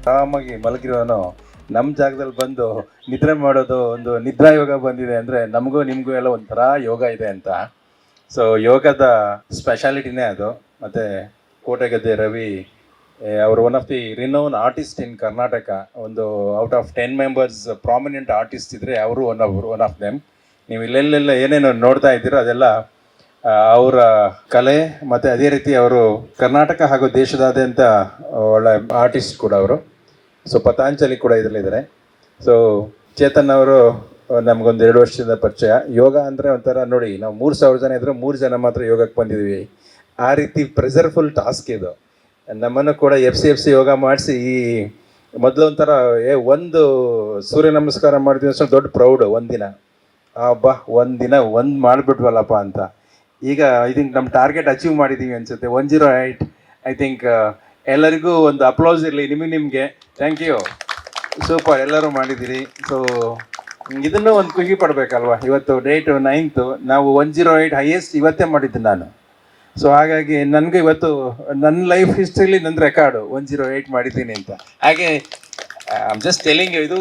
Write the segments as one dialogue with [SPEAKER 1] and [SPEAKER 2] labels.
[SPEAKER 1] ಆರಾಮಾಗಿ ಮಲಗಿರೋನು ನಮ್ಮ ಜಾಗದಲ್ಲಿ ಬಂದು ನಿದ್ರೆ ಮಾಡೋದು, ಒಂದು ನಿದ್ರಾ ಯೋಗ ಬಂದಿದೆ ಅಂದರೆ ನಮಗೂ ನಿಮಗೂ ಎಲ್ಲ ಒಂಥರ ಯೋಗ ಇದೆ ಅಂತ. ಸೊ ಯೋಗದ ಸ್ಪೆಷಾಲಿಟಿನೇ ಅದು. ಮತ್ತು ಕೋಟೆಗದ್ದೆ ರವಿ ಅವರು one of the renowned artist in Karnataka. ಒಂದು out of 10 members prominent artist ಇದ್ದರೆ ಅವರು ಒನ್ ಆಫ್ ದೆಮ್. ನೀವು ಇಲ್ಲೆಲ್ಲೆಲ್ಲ ಏನೇನು ನೋಡ್ತಾ ಇದ್ದೀರೋ ಅದೆಲ್ಲ ಅವರ ಕಲೆ. ಮತ್ತು ಅದೇ ರೀತಿ ಅವರು ಕರ್ನಾಟಕ ಹಾಗೂ ದೇಶದಾದ್ಯಂತ ಒಳ್ಳೆ ಆರ್ಟಿಸ್ಟ್ ಕೂಡ ಅವರು. ಸೊ ಪತಾಂಜಲಿ ಕೂಡ ಇದರಲ್ಲಿದ್ದಾರೆ. ಸೊ ಚೇತನ್ ಅವರು ನಮಗೊಂದು 2 ವರ್ಷದಿಂದ ಪರಿಚಯ. ಯೋಗ ಅಂದರೆ ಒಂಥರ ನೋಡಿ, ನಾವು 3,000 ಜನ ಇದ್ದರೂ 3 ಜನ ಮಾತ್ರ ಯೋಗಕ್ಕೆ ಬಂದಿದ್ದೀವಿ. ಆ ರೀತಿ ಪ್ರೆಸರ್ಫುಲ್ ಟಾಸ್ಕ್ ಇದು. ನಮ್ಮನ್ನು ಕೂಡ ಎಫ್ ಸಿ ಯೋಗ ಮಾಡಿಸಿ ಈ ಮೊದಲು ಒಂಥರ ಒಂದು ಸೂರ್ಯ ನಮಸ್ಕಾರ ಮಾಡ್ತೀವಿ ಅಷ್ಟು ದೊಡ್ಡ ಪ್ರೌಡ್. ಒಂದಿನ ಒಂದಿನ ಮಾಡಿಬಿಟ್ವಲ್ಲಪ್ಪ ಅಂತ. ಈಗ ಐ ಥಿಂಕ್ ನಮ್ಮ ಟಾರ್ಗೆಟ್ ಅಚೀವ್ ಮಾಡಿದ್ದೀವಿ ಅನಿಸುತ್ತೆ. 108. ಐ ಥಿಂಕ್ ಎಲ್ಲರಿಗೂ ಒಂದು ಅಪ್ಲೌಸ್ ಇರಲಿ. ನಿಮಗೆ ಥ್ಯಾಂಕ್ ಯು. ಸೂಪರ್, ಎಲ್ಲರೂ ಮಾಡಿದ್ದೀರಿ. ಸೊ ಇದನ್ನು ಒಂದು ಖುಷಿ ಪಡಬೇಕಲ್ವ. ಇವತ್ತು ಡೇಟ್ 9th, ನಾವು 108 ಹೈಯೆಸ್ಟ್ ಇವತ್ತೇ ಮಾಡಿದ್ದು ನಾನು. ಸೊ ಹಾಗಾಗಿ ನನಗೆ ಇವತ್ತು ನನ್ನ ಲೈಫ್ ಹಿಸ್ಟ್ರಿಲಿ ನನ್ನ ರೆಕಾರ್ಡು 108 ಮಾಡಿದ್ದೀನಿ ಅಂತ. ಹಾಗೆ I am just telling you, ಇದು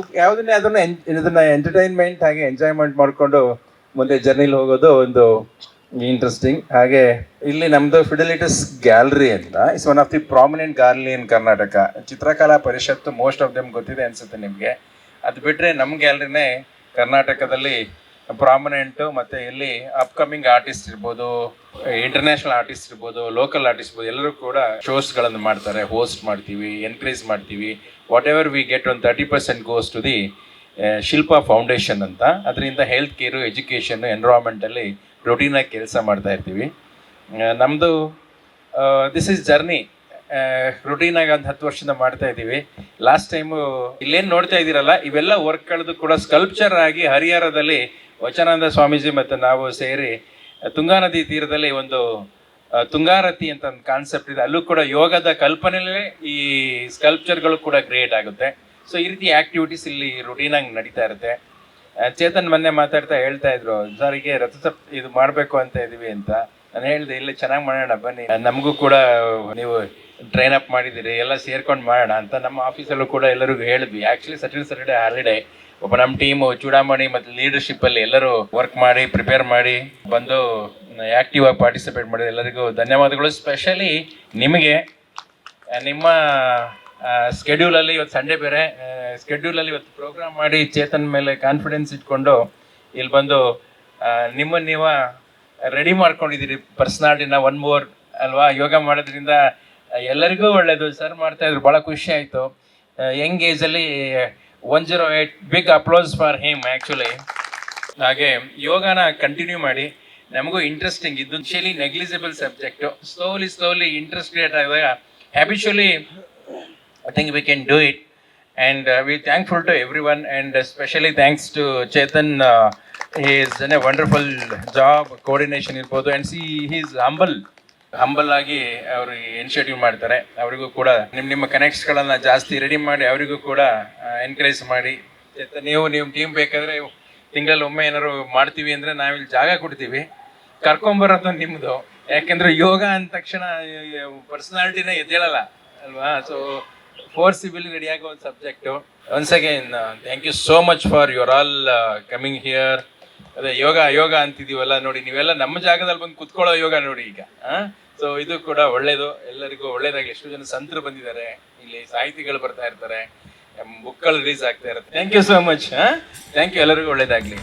[SPEAKER 1] ಇದನ್ನು ಎಂಟರ್ಟೈನ್ಮೆಂಟ್ ಹಾಗೆ ಎಂಜಾಯ್ಮೆಂಟ್ ಮಾಡಿಕೊಂಡು ಮುಂದೆ ಜರ್ನಿಲಿ ಹೋಗೋದು ಒಂದು ಇಂಟ್ರೆಸ್ಟಿಂಗ್. ಹಾಗೆ ಇಲ್ಲಿ ನಮ್ಮದು ಫಿಡೆಲಿಟಸ್ ಗ್ಯಾಲರಿ ಅಂತ, it's one of the prominent gallery in Karnataka. Chitrakala Parishath most of them ಗೊತ್ತಿದೆ ಅನಿಸುತ್ತೆ ನಿಮಗೆ. ಅದು ಬಿಟ್ಟರೆ ನಮ್ಮ ಗ್ಯಾಲರಿನೇ ಕರ್ನಾಟಕದಲ್ಲಿ ಪ್ರಾಮಿನೆಂಟು. ಮತ್ತು ಇಲ್ಲಿ ಅಪ್ಕಮಿಂಗ್ ಆರ್ಟಿಸ್ಟ್ ಇರ್ಬೋದು, ಇಂಟರ್ನ್ಯಾಷನಲ್ ಆರ್ಟಿಸ್ಟ್ ಇರ್ಬೋದು, ಲೋಕಲ್ ಆರ್ಟಿಸ್ಟ್ ಇರ್ಬೋದು, ಎಲ್ಲರೂ ಕೂಡ ಶೋಸ್ಗಳನ್ನು ಮಾಡ್ತಾರೆ. ಹೋಸ್ಟ್ ಮಾಡ್ತೀವಿ, ಎನ್ಕರೇಜ್ ಮಾಡ್ತೀವಿ. Whatever we get 30% goes to the Shilpa foundation ಅಂತ. ಅದರಿಂದ ಹೆಲ್ತ್ ಕೇರು, ಎಜುಕೇಷನ್ನು, ಎನ್ವಿರಾನ್ಮೆಂಟಲ್ಲಿ ರೊಟೀನಾಗಿ ಕೆಲಸ ಮಾಡ್ತಾ ಇರ್ತೀವಿ. ನಮ್ಮದು ದಿಸ್ ಈಸ್ ಜರ್ನಿ. ರೊಟೀನಾಗಿ ಒಂದು 10 ವರ್ಷದಿಂದ ಮಾಡ್ತಾ ಇದ್ದೀವಿ. ಲಾಸ್ಟ್ ಟೈಮು ಇಲ್ಲೇನು ನೋಡ್ತಾ ಇದ್ದೀರಲ್ಲ, ಇವೆಲ್ಲ ವರ್ಕ್ಗಳದ್ದು ಕೂಡ ಸ್ಕಲ್ಪ್ಚರ್ ಆಗಿ ಹರಿಹರದಲ್ಲಿ ವಚನಾನಂದ ಸ್ವಾಮೀಜಿ ಮತ್ತು ನಾವು ಸೇರಿ ತುಂಗಾ ನದಿ ತೀರದಲ್ಲಿ ಒಂದು ತುಂಗಾರತಿ ಅಂತ ಒಂದು ಕಾನ್ಸೆಪ್ಟ್ ಇದೆ. ಅಲ್ಲೂ ಕೂಡ ಯೋಗದ ಕಲ್ಪನೆಯಲ್ಲೇ ಈ ಸ್ಕಲ್ಪ್ಚರ್ಗಳು ಕೂಡ ಕ್ರಿಯೇಟ್ ಆಗುತ್ತೆ. ಸೊ ಈ ರೀತಿ ಆ್ಯಕ್ಟಿವಿಟೀಸ್ ಇಲ್ಲಿ ರೊಟೀನಾಗಿ ನಡೀತಾ ಇರುತ್ತೆ. ಚೇತನ್ ಮೊನ್ನೆ ಮಾತಾಡ್ತಾ ಹೇಳ್ತಾ ಇದ್ರು, ಸಾರಿಗೆ ರಥಸಪ್ತಮಿ ಇದು ಮಾಡಬೇಕು ಅಂತ ಇದ್ದೀವಿ ಅಂತ. ನಾನು ಹೇಳಿದೆ, ಇಲ್ಲಿ ಚೆನ್ನಾಗಿ ಮಾಡೋಣ ಬನ್ನಿ, ನಮಗೂ ಕೂಡ ನೀವು ಟ್ರೈನ್ ಅಪ್ ಮಾಡಿದ್ದೀರಿ, ಎಲ್ಲ ಸೇರ್ಕೊಂಡು ಮಾಡೋಣ ಅಂತ. ನಮ್ಮ ಆಫೀಸಲ್ಲೂ ಕೂಡ ಎಲ್ಲರಿಗೂ ಹೇಳಿದ್ವಿ. Actually Saturday holiday. ಒಬ್ಬ ನಮ್ಮ ಟೀಮು ಚೂಡಾಮಣಿ ಮತ್ತು ಲೀಡರ್ಶಿಪ್ಪಲ್ಲಿ ಎಲ್ಲರೂ ವರ್ಕ್ ಮಾಡಿ ಪ್ರಿಪೇರ್ ಮಾಡಿ ಬಂದು ಆ್ಯಕ್ಟಿವ್ ಆಗಿ ಪಾರ್ಟಿಸಿಪೇಟ್ ಮಾಡಿದ ಎಲ್ಲರಿಗೂ ಧನ್ಯವಾದಗಳು. ಸ್ಪೆಷಲಿ ನಿಮಗೆ ನಿಮ್ಮ ಸ್ಕೆಡ್ಯೂಲಲ್ಲಿ ಇವತ್ತು ಸಂಡೇ ಬೇರೆ ಸ್ಕೆಡ್ಯೂಲಲ್ಲಿ ಇವತ್ತು ಪ್ರೋಗ್ರಾಮ್ ಮಾಡಿ ಚೇತನ್ ಮೇಲೆ ಕಾನ್ಫಿಡೆನ್ಸ್ ಇಟ್ಕೊಂಡು ಇಲ್ಲಿ ಬಂದು ನಿಮ್ಮನ್ನು ನೀವು ರೆಡಿ ಮಾಡ್ಕೊಂಡಿದ್ದೀರಿ ಪರ್ಸ್ನಾಲಿಟಿನ. 1 more ಅಲ್ವಾ, ಯೋಗ ಮಾಡೋದ್ರಿಂದ ಎಲ್ಲರಿಗೂ ಒಳ್ಳೆಯದು. ಸರ್ ಮಾಡ್ತಾಯಿದ್ರು, ಭಾಳ ಖುಷಿ ಆಯಿತು. ಯಂಗ್ ಏಜಲ್ಲಿ 108 big applause for him actually. ಹಾಗೆ ಯೋಗನ ಕಂಟಿನ್ಯೂ ಮಾಡಿ. ನಮಗೂ ಇಂಟ್ರೆಸ್ಟಿಂಗ್ ಇದು actually negligible subject. Slowly interest create ಆದಾಗ habitually I think we can do it, and we're thankful to everyone, and especially thanks to Chetan. He has done a wonderful job, coordination irbodu, and he is humble ಆಗಿ ಅವರು initiative ಮಾಡ್ತಾರೆ. ಅವರಿಗೂ ಕೂಡ ನಿಮ್ಮ ಕನೆಕ್ಟ್ಸ್ಗಳನ್ನು ಜಾಸ್ತಿ ready ಮಾಡಿ ಅವರಿಗೂ ಕೂಡ ಎನ್ಕರೇಜ್ ಮಾಡಿ. ನೀವು ಟೀಮ್ ಬೇಕಾದರೆ ತಿಂಗಳಲ್ಲಿ ಒಮ್ಮೆ ಏನಾದ್ರು ಮಾಡ್ತೀವಿ ಅಂದರೆ ನಾವಿಲ್ಲಿ ಜಾಗ ಕೊಡ್ತೀವಿ, ಕರ್ಕೊಂಬರೋದು ನಿಮ್ಮದು. ಯಾಕೆಂದರೆ ಯೋಗ ಅಂದ ತಕ್ಷಣ ಪರ್ಸನಾಲಿಟಿನೇ ಎದ್ದೇಳಲ್ಲ ಅಲ್ವಾ. ಸೊ ಫೋರ್ಸಿಬಲಿ ರೆಡಿಯಾಗೋ ಒಂದು subject. Once again thank you so much for your all coming here. ಅದೇ ಯೋಗ ಅಂತಿದ್ದೀವಲ್ಲ ನೋಡಿ, ನೀವೆಲ್ಲ ನಮ್ಮ ಜಾಗದಲ್ಲಿ ಬಂದು ಕುತ್ಕೊಳ್ಳೋ ಯೋಗ ನೋಡಿ ಈಗ. ಸೊ ಇದು ಕೂಡ ಒಳ್ಳೇದು, ಎಲ್ಲರಿಗೂ ಒಳ್ಳೇದಾಗಲಿ. ಎಷ್ಟು ಜನ ಸಂತರು ಬಂದಿದ್ದಾರೆ, ಇಲ್ಲಿ ಸಾಹಿತಿಗಳು ಬರ್ತಾ ಇರ್ತಾರೆ, ಬುಕ್ಗಳು ರಿಲೀಸ್ ಆಗ್ತಾ ಇರುತ್ತೆ. Thank you so much. Thank you, ಎಲ್ಲರಿಗೂ ಒಳ್ಳೇದಾಗಲಿ.